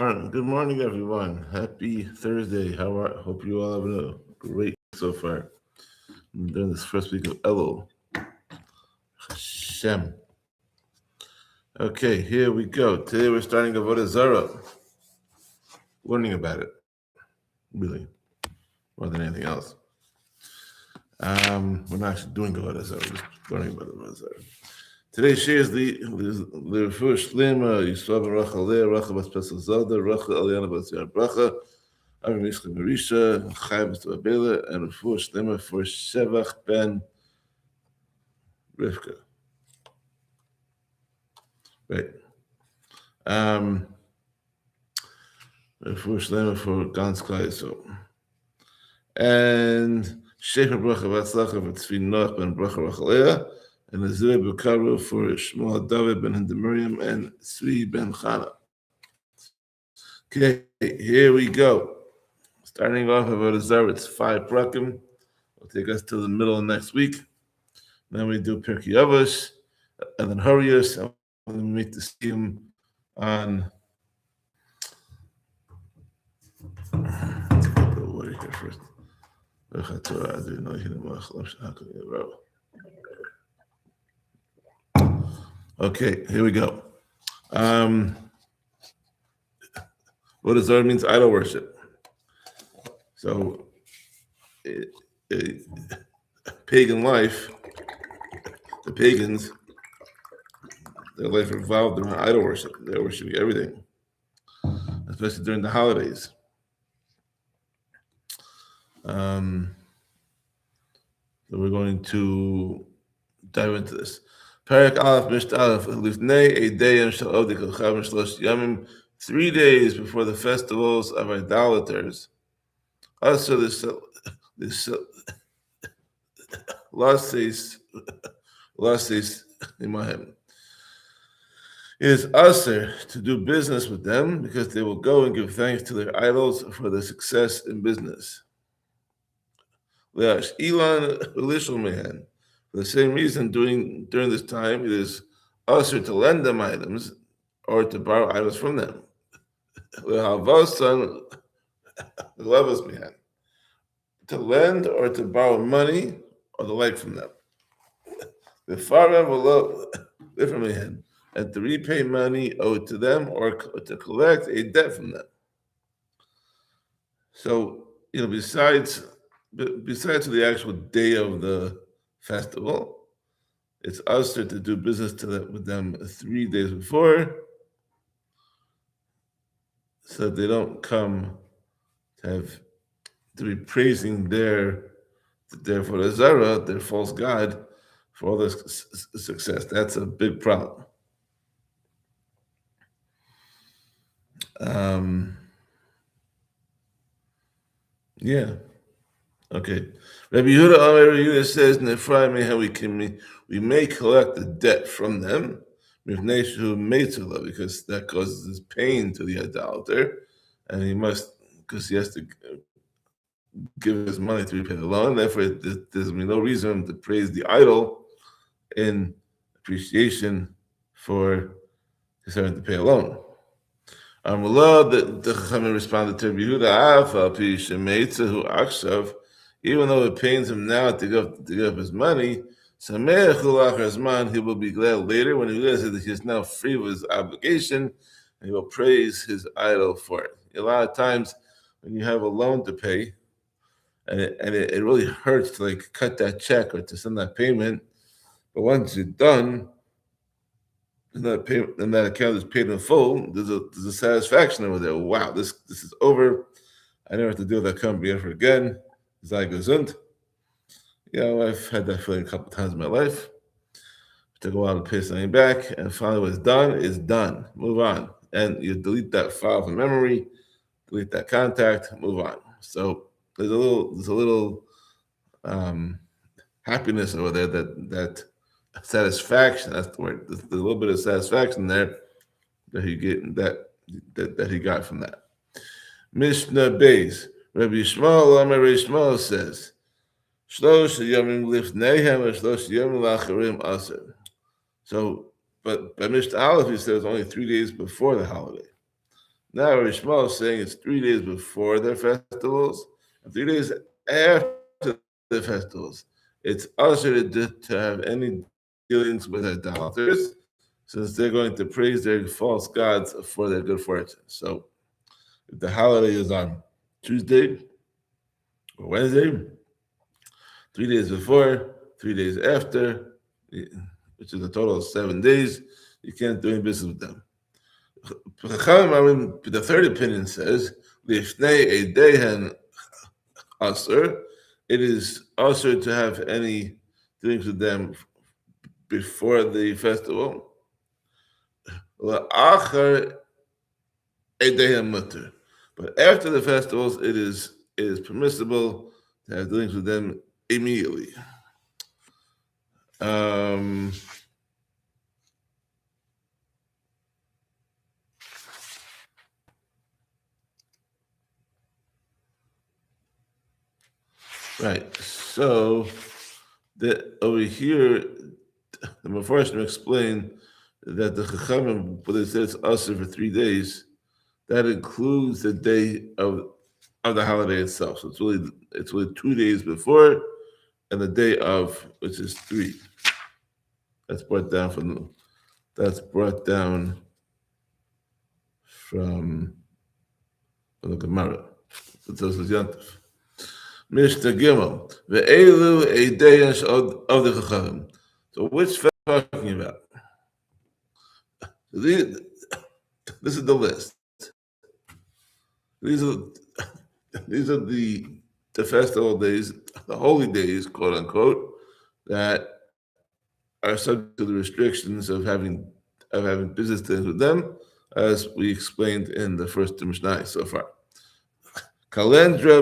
Good morning, everyone. Happy Thursday. Hope you all having a great week so far. During this first week of Elul. Hashem. Okay, here we go. Today we're starting Avodah Zarak. Learning about it, really, more than anything else. We're not actually doing Avodah Zarak, we're just learning about Avodah Zarak. Today's share is the Refuah Shlema, Yisrael Baruch Aleh, Racha Bas Pesach Zelda, Racha Eliana Bas Yar Bracha, Avim Yishcha Marisha, Chai Bas Abela, and Refuah Shlema for Shevach ben Rivka. Right. Refuah Shlema for Gans Klai, so. And Shefer Bracha Vatzlacha for Tzvi Noach ben Bracha Rachalea, and Azir Bekaru for Shmuel David ben Hindemiriam and Tzvi ben Chana. Okay, here we go. Starting off about Zarak, it's 5 prakim. It'll take us till the middle of next week. Then we do Perek Yavash, and then Hurrius, and then we meet the scheme on. What here first? Okay, here we go. What does that means? Idol worship. So, pagan life, the pagans, their life revolved around idol worship. They're worshiping everything, especially during the holidays. So we're going to dive into this. Perek Aleph Misht Aleph Lifnei Eideyim Shel Ovdei Kolchavim Shlosh Yamim. 3 days before the festivals of idolaters. Also, this Lasis Imahem is usher to do business with them because they will go and give thanks to their idols for their success in business. Ilan Mehan. For the same reason, during this time, it is usher to lend them items or to borrow items from them. To lend or to borrow money or the like from them. The farm will different and to repay money owed to them or to collect a debt from them. So, besides the actual day of the festival, it's usher to do business with them 3 days before, so they don't come to be praising their Avodah Zarah, their false god, for all this success. That's a big problem. Yeah. Okay. Rabbi Yehuda says in Ephraim how we may collect the debt from them, because that causes pain to the idolater, and because he has to give his money to repay the loan. Therefore, there's no reason to praise the idol in appreciation for his having to pay a loan. The Chachamim responded to Rabbi Yehuda, even though it pains him now to give up his money, he will be glad later when he realizes that he is now free of his obligation, and he will praise his idol for it. A lot of times, when you have a loan to pay, and it really hurts to cut that check or to send that payment, but once you're done, and that account is paid in full, there's a satisfaction over there. Wow, this is over. I never have to deal with that company ever again. Sei gesund. I've had that feeling a couple times in my life. It took a while to pay something back, and finally what's done is done. Move on. And you delete that file from memory, delete that contact, move on. So there's a little happiness over there, that satisfaction, that's the word. There's a little bit of satisfaction there that he got from that. Mishnah Beis, Rabbi Yishmael says, Shlosh Yomim Lifneihem and Shlosh Yomim Lacharim Aser. So, but by Mishnah Aleph, he says only 3 days before the holiday. Now Rishma is saying it's 3 days before their festivals and 3 days after the festivals. It's also to have any dealings with idolaters, since they're going to praise their false gods for their good fortune. So if the holiday is on Tuesday or Wednesday, 3 days before, 3 days after, which is a total of 7 days, you can't do any business with them. The third opinion says, "Lifnei Eidehen Asur," it is also to have any dealings with them before the festival. La'achar Eidehen Mutter. But after the festivals, it is permissible to have dealings with them immediately. Um, right. So over here, the Mepharshim explain that the Chachamim, when they say it's usher for 3 days, that includes the day of the holiday itself. So it's really 2 days before and the day of, which is 3. That's brought down from the Gemara. It says it's Yantif. Mr. Gimel, ve'elu eideyash of the Chachamim. So which festival are we talking about? This is the list. These are these are the festival days, the holy days, quote unquote, that are subject to the restrictions of having business dealings with them, as we explained in the first Mishnah so far. Kalendra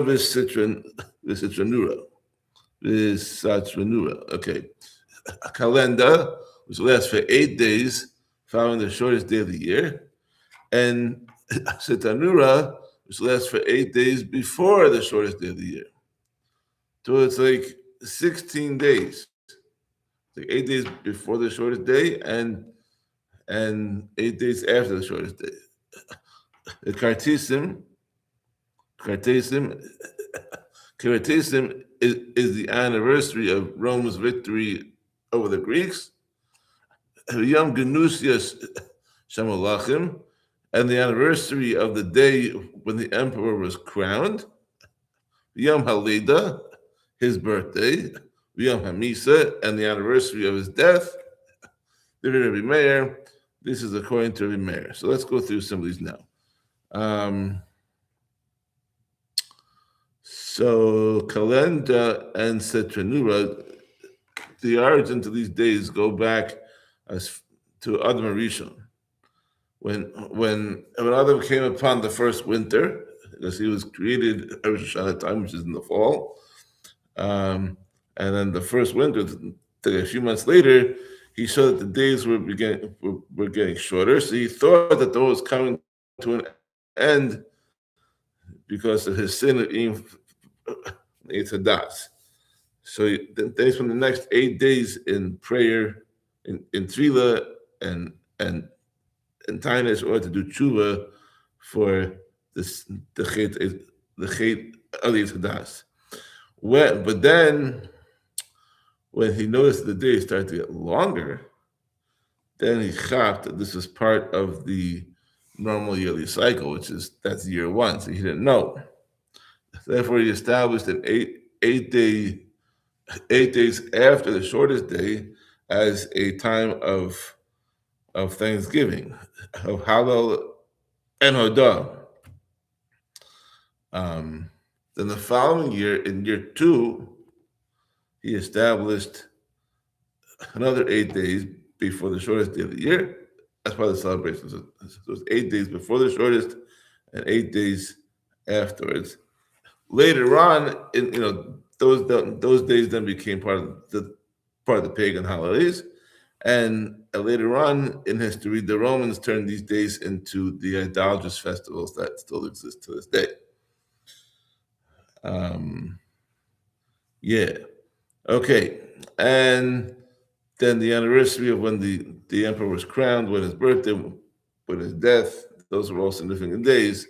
v'sitranura. Okay, a calendar which lasts for 8 days, following the shortest day of the year, and Sitanura, which lasts for 8 days before the shortest day of the year. So it's like 16 days. It's like 8 days before the shortest day and 8 days after the shortest day. The Karatesim is the anniversary of Rome's victory over the Greeks. Yom Genusias Shamalachim, and the anniversary of the day when the emperor was crowned. Yom Halida, his birthday. Yom Hamisa, and the anniversary of his death. Rabbi Meir, this is according to Rabbi Meir. So let's go through some of these now. So Kalenda and Setranura, the origin to these days go back to Adam Rishon. When Adam came upon the first winter, because he was created at Rosh Hashanah time, which is in the fall, and then the first winter, a few months later, he saw that the days were getting shorter. So he thought that the world was coming to an end because of his sin of eating Eitzadas. So then they spent the next 8 days in prayer, in tefillah, and Tainus, or to do tshuva for the chet of the Eitzadas. But then, when he noticed the days started to get longer, then he chapped that this was part of the normal yearly cycle, that's year 1. So he didn't know. Therefore, he established an 8 days after the shortest day as a time of Thanksgiving, of Hallel and Hodah. Then the following year, in year 2, he established another 8 days before the shortest day of the year as part of the celebration. So it was 8 days before the shortest and 8 days afterwards. Later on, those days then became part of the pagan holidays, and later on in history, the Romans turned these days into the idolatrous festivals that still exist to this day. Yeah. Okay. And then the anniversary of when the emperor was crowned, when his birthday, when his death, those were all significant days.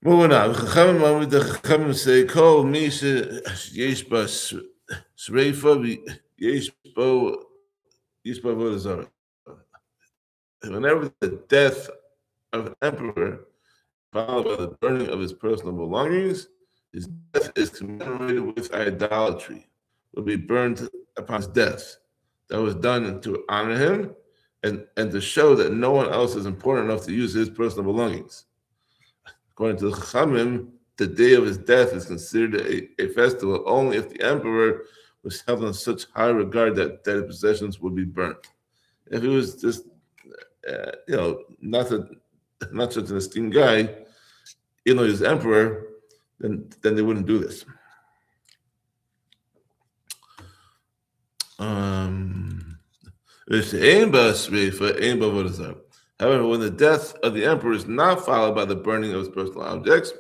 Moving on, the Chachamim say, "Kol misha yesh ba shreifa yesh bo Avodah Zarak." Whenever the death of an emperor followed by the burning of his personal belongings, his death is commemorated with idolatry. Will be burned upon his death. That was done to honor him and to show that no one else is important enough to use his personal belongings. According to the Chachamim, the day of his death is considered a festival only if the emperor was held in such high regard that his possessions would be burnt. If he was just, not such an esteemed guy, even though he was emperor, then they wouldn't do this. However, when the death of the emperor is not followed by the burning of his personal objects,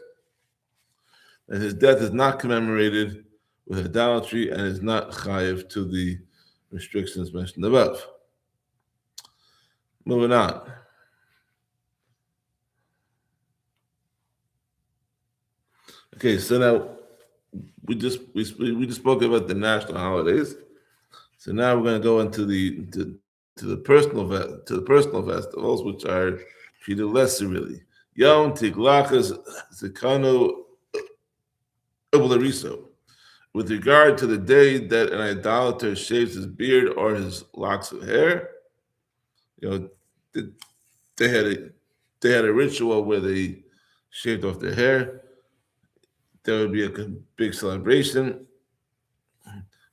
and his death is not commemorated with idolatry and is not chayiv to the restrictions mentioned above. Moving on. Okay, so now we just spoke about the national holidays. So now we're going to go into the personal festivals, which are treated less severely. Yom Tiglachas Zekano Ubulariso. With regard to the day that an idolater shaves his beard or his locks of hair, they had a ritual where they shaved off their hair. There would be a big celebration.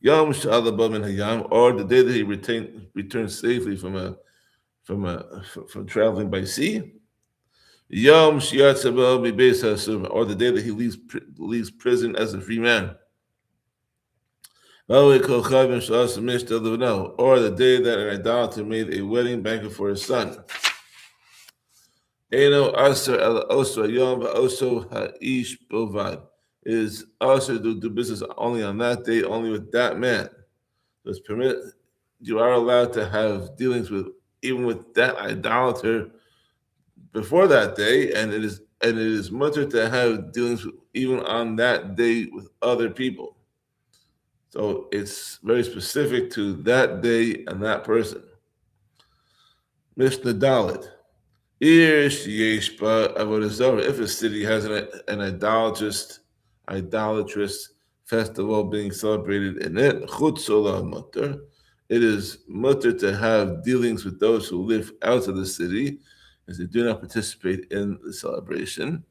Yom Shalabam and Hayam, or the day that he returned safely from traveling by sea. Yom Shiatzabel Bibes Hasum, or the day that he leaves prison as a free man. Or the day that an idolater made a wedding banquet for his son. Eno Asar El Oso Yom Oso Haish Bovad. Is also to do business only on that day, only with that man. It's permitted. You are allowed to have dealings even with that idolater before that day, and it is mutter to have dealings even on that day with other people. So it's very specific to that day and that person. Mishnah Dalet. If a city has an idolatrous festival being celebrated in it, it is mutter to have dealings with those who live out of the city, as they do not participate in the celebration.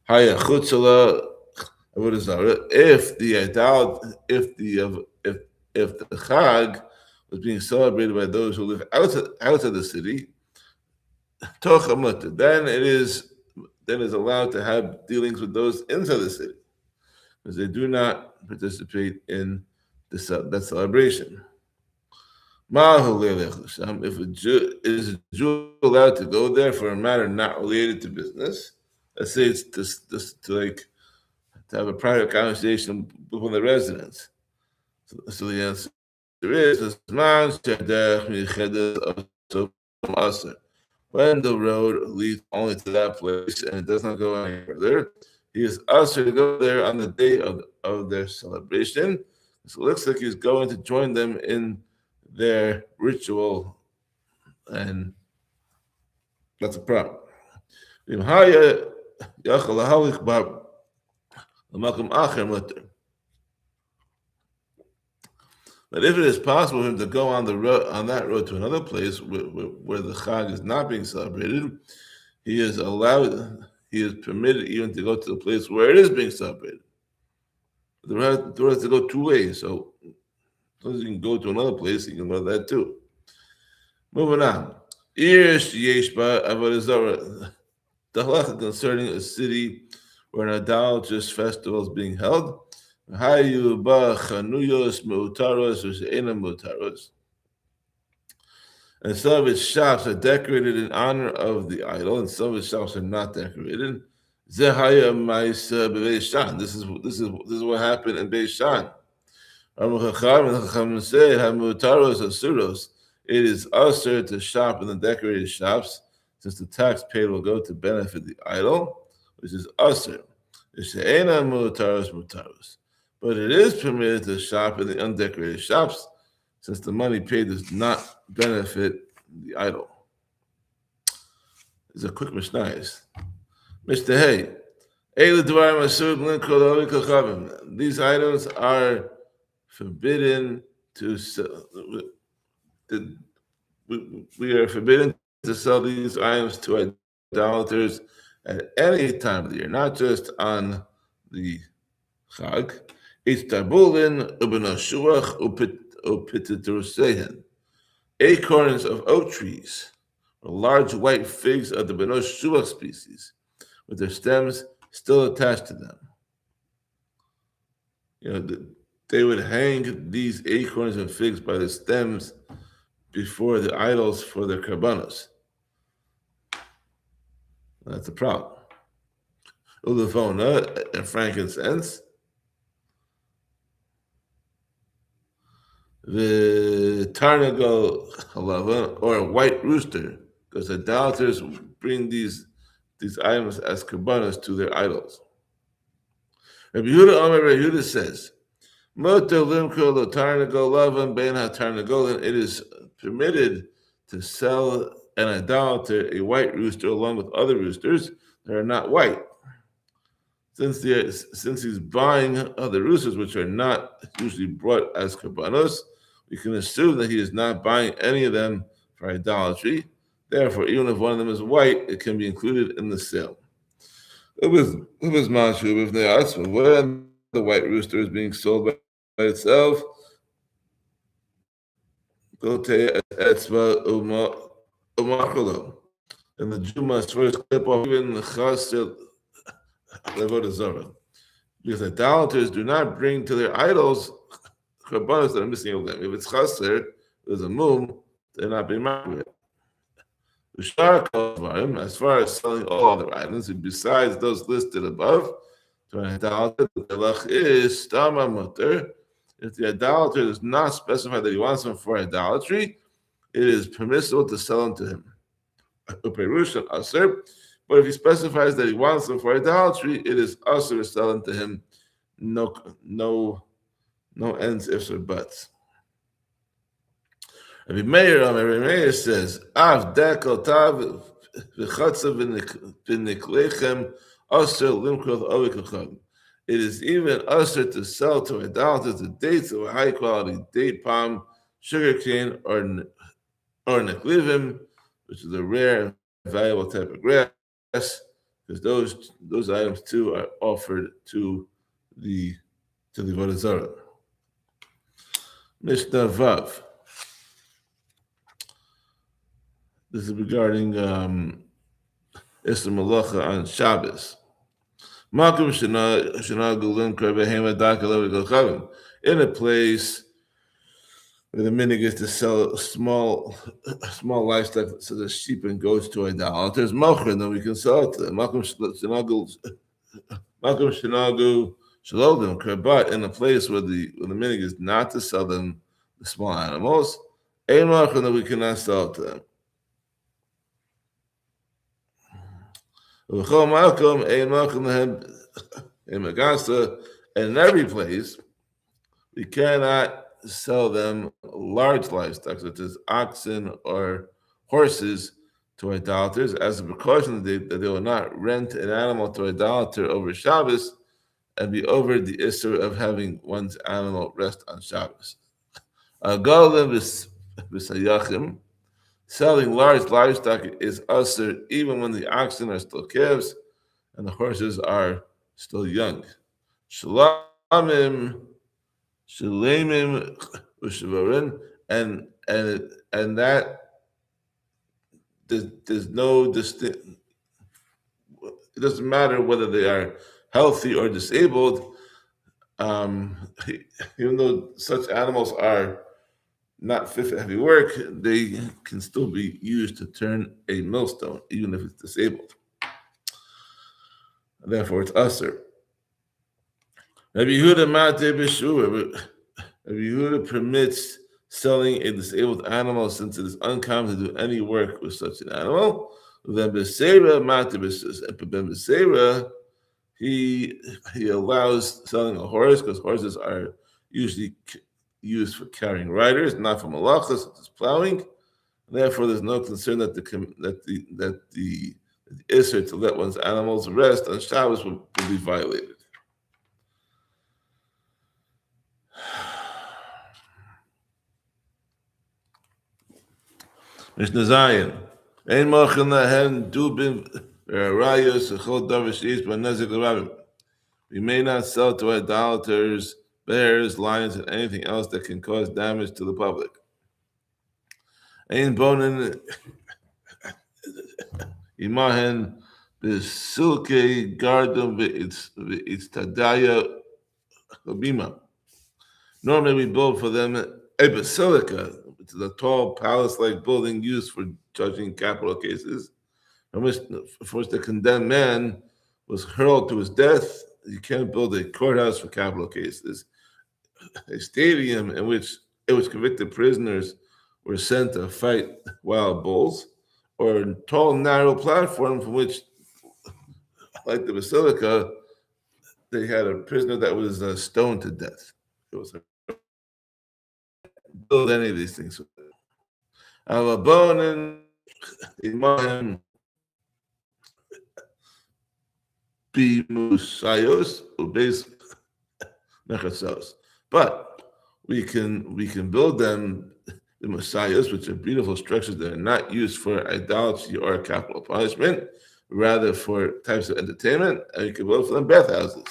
If the Chag was being celebrated by those who live out of the city, then it is allowed to have dealings with those inside the city, because they do not participate in that celebration. If is a Jew allowed to go there for a matter not related to business, let's say it's to have a private conversation with one of the residents. So the answer is when the road leads only to that place and it does not go any further, he is asked to go there on the day of their celebration. So it looks like he's going to join them in their ritual, and that's a problem. But if it is possible for him to go on that road to another place where the Chag is not being celebrated, he is permitted even to go to the place where it is being celebrated. The road has to go two ways, so as long as you can go to another place, you can go to that too. Moving on. The halacha concerning a city where an idolatrous festival is being held. And some of its shops are decorated in honor of the idol, and some of its shops are not decorated. This is what happened in Beis Shan. It is usher to shop in the decorated shops. since the tax paid will go to benefit the idol, which is usher. But it is permitted to shop in the undecorated shops, since the money paid does not benefit the idol. This is a quick Mishnayos. Mr. Hay. These items are forbidden to sell. We are forbidden to sell these items to idolaters at any time of the year, not just on the Chag. Acorns of oak trees, or large white figs of the Benosh Shuach species, with their stems still attached to them. They would hang these acorns and figs by the stems before the idols for their karbanos. That's a problem. Ulevona and frankincense. The tarnagol halava, or a white rooster, because idolaters bring these items as karbanos to their idols. Rabbi Yehuda says, it is permitted to sell an idolater a white rooster along with other roosters that are not white. Since he's buying other roosters which are not usually brought as karbanos, we can assume that he is not buying any of them for idolatry. Therefore, even if one of them is white, it can be included in the sale. When the white rooster is being sold by itself, and the Jew must first clip off even the chassid Avodah Zarak, because idolaters do not bring to their idols karbanos that are missing of them. If it's chassid, there's a mum, they're not being married. As far as selling all other items, besides those listed above, to an idolater, the halach is stama mutter. If the idolater does not specify that he wants them for idolatry, it is permissible to sell them to him. But if he specifies that he wants them for idolatry, it is usher to sell them to him. No ends, ifs, or buts. Rabbi Meir says, Av dekel tav v'chatzav v'niklechem usher limkrol ovikachag. It is even usher to sell to idolaters the dates of a high-quality date palm, sugarcane, or neklivim, which is a rare and valuable type of grass, because those items too are offered to the Avodah Zarah. Mishnah Vav. This is regarding Isra Malacha on Shabbos. In a place where the minhag is to sell small livestock, such as sheep and goats, to idolaters, then we can sell it to them. But in a place where the minhag is not to sell them the small animals, then we cannot sell it to them. And in every place, we cannot sell them large livestock, such as oxen or horses, to idolaters, as a precaution that they will not rent an animal to idolater over Shabbos and be over the issur of having one's animal rest on Shabbos. Selling large livestock is usher even when the oxen are still calves and the horses are still young. Shalamim, shalamim, ushavarin, and that there's no distinct. It doesn't matter whether they are healthy or disabled. Even though such animals are not fit for heavy work, they can still be used to turn a millstone, even if it's disabled. Therefore, it's usher. Rabbi Yehuda permits selling a disabled animal since it is uncommon to do any work with such an animal. Then Beseira, Ben Beseira, he allows selling a horse because horses are usually used for carrying riders, not for malachas, such as plowing. Therefore, there's no concern that the issur to let one's animals rest on Shabbos will be violated. Mishnah Zayin. Ein mochin lahen dubim rayos echol davar sheish b'nezik l'rabim. We may not sell to idolaters bears, lions, and anything else that can cause damage to the public. Ein bonin imahen b'silke gardum v'itztadaya habima. Normally we build for them a basilica, which is a tall palace-like building used for judging capital cases, in which the condemned man was hurled to his death. You can't build a courthouse for capital cases. A stadium in which convicted prisoners were sent to fight wild bulls, or a tall, narrow platform from which, like the basilica, they had a prisoner that was stoned to death. It was build any of these things. Alabonin imam bimusayos ubes mechasos. But we can build them the messiahs, which are beautiful structures that are not used for idolatry or capital punishment, rather for types of entertainment, and you can build for them bathhouses.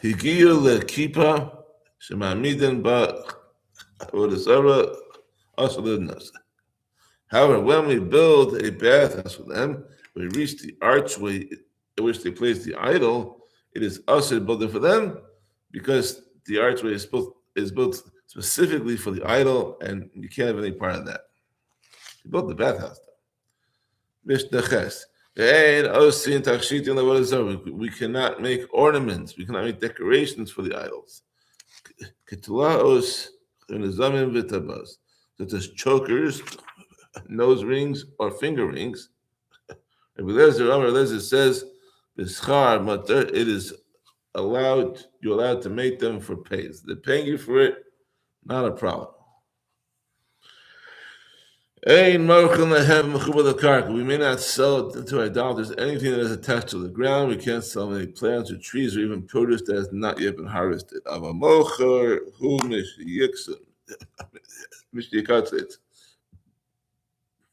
Higiyu lekipa shemamiden ba avodah zara also lidnas. However, when we build a bathhouse for them, we reach the archway in which they place the idol. It is us to build it for them because the archway is built specifically for the idol, and you can't have any part of that. You built the bathhouse. Mishnah Ches. We cannot make ornaments. We cannot make decorations for the idols. Such as chokers, nose rings, or finger rings. Eliezer says, it is allowed, you're allowed to make them for pay. They're paying you for it, not a problem. We may not sell to idolaters anything that is attached to the ground. We can't sell any plants or trees or even produce that has not yet been harvested.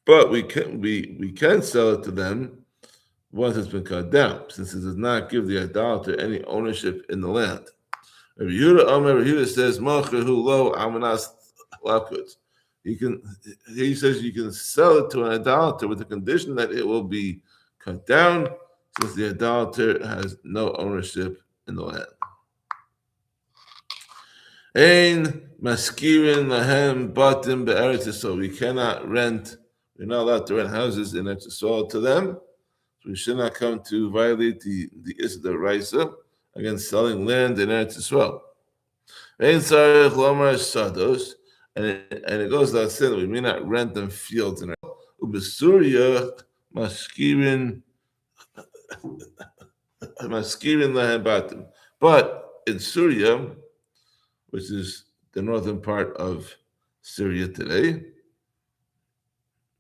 But we can sell it to them once it's been cut down, since it does not give the idolater any ownership in the land. Rabbi Yehuda says, he says you can sell it to an idolater with the condition that it will be cut down, since the idolater has no ownership in the land. Ein maskirin lahem batim be'eretz Yisrael. We're not allowed to rent houses in Eretz Yisrael to them. So we should not come to violate the Issa Raisa against selling land in Eretz Yisrael. Ein sarich lomar sados. And it goes without saying that we may not rent them fields in our Ubesuria maskirin lahem batim. But in Syria, which is the northern part of Syria today,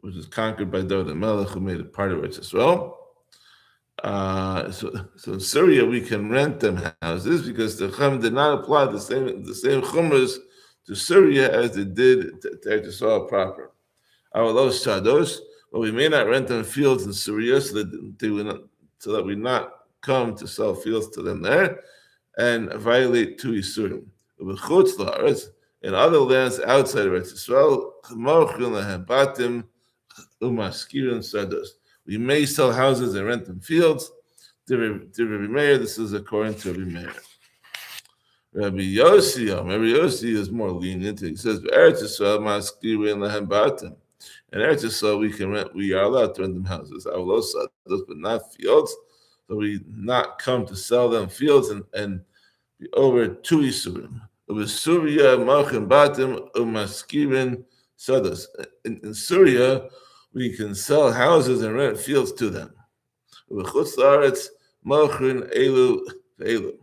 which was conquered by David Melech, who made it part of it as well. So in Syria, we can rent them houses because the Chum did not apply the same chumras to Syria as they did to Eretz Yisrael proper. Our los shados, but we may not rent them fields in Syria so that we not come to sell fields to them there and violate two Yisurim. In other lands outside of Eretz Yisrael, we may sell houses and rent them fields. To Rabbi Meir, this is according to Rabbi Meir. Rabbi Yossi is more lenient. He says, "Eretz Yisrael maskirin lahem batim." In Eretz Yisrael, we are allowed to rent them houses, but not fields. So we not come to sell them fields and be over two Yisurim. Of Syria, Malchin Batim, Umaskirin Sadas. In Syria, we can sell houses and rent fields to them. Chutz Laaretz, Malchin Elu Elu.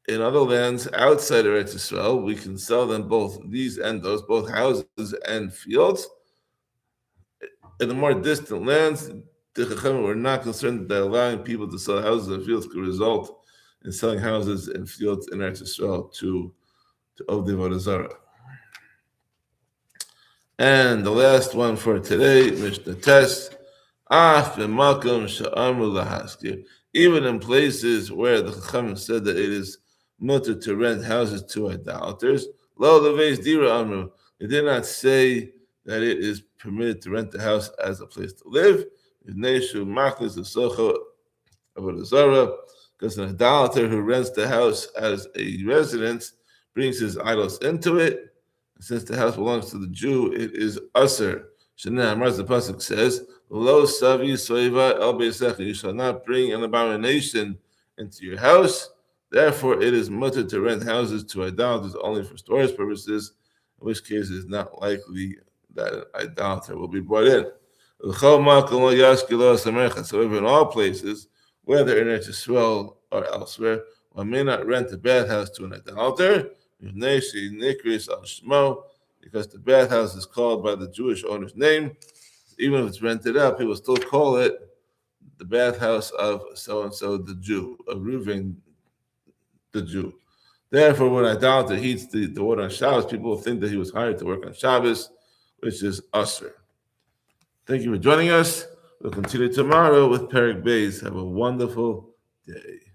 In other lands outside of Eretz Yisrael, we can sell them both these and those, both houses and fields. In the more distant lands, the Chachamim were not concerned that allowing people to sell houses and fields could result in selling houses and fields in Eretz Yisrael to Avodah Zarak. And the last one for today, Mishnah Test. Even in places where the Chachamim said that it is mutter to rent houses to idolaters, they did not say that it is permitted to rent the house as a place to live. Because an idolater who rents the house as a residence brings his idols into it. Since the house belongs to the Jew, it is usher. As the pasuk says, "Lo savi soiva el beisecha." You shall not bring an abomination into your house. Therefore, it is mutter to rent houses to idolaters only for storage purposes, in which case it is not likely that an idolater will be brought in. So in all places, whether in Eretz Yisrael or elsewhere, one may not rent a bathhouse to an idolater, because the bathhouse is called by the Jewish owner's name. Even if it's rented out, people still call it the bathhouse of so-and-so the Jew, of Reuven the Jew. Therefore, when an idolater heats the water on Shabbos, people will think that he was hired to work on Shabbos, which is usher. Thank you for joining us. We'll continue tomorrow with Perek Beis. Have a wonderful day.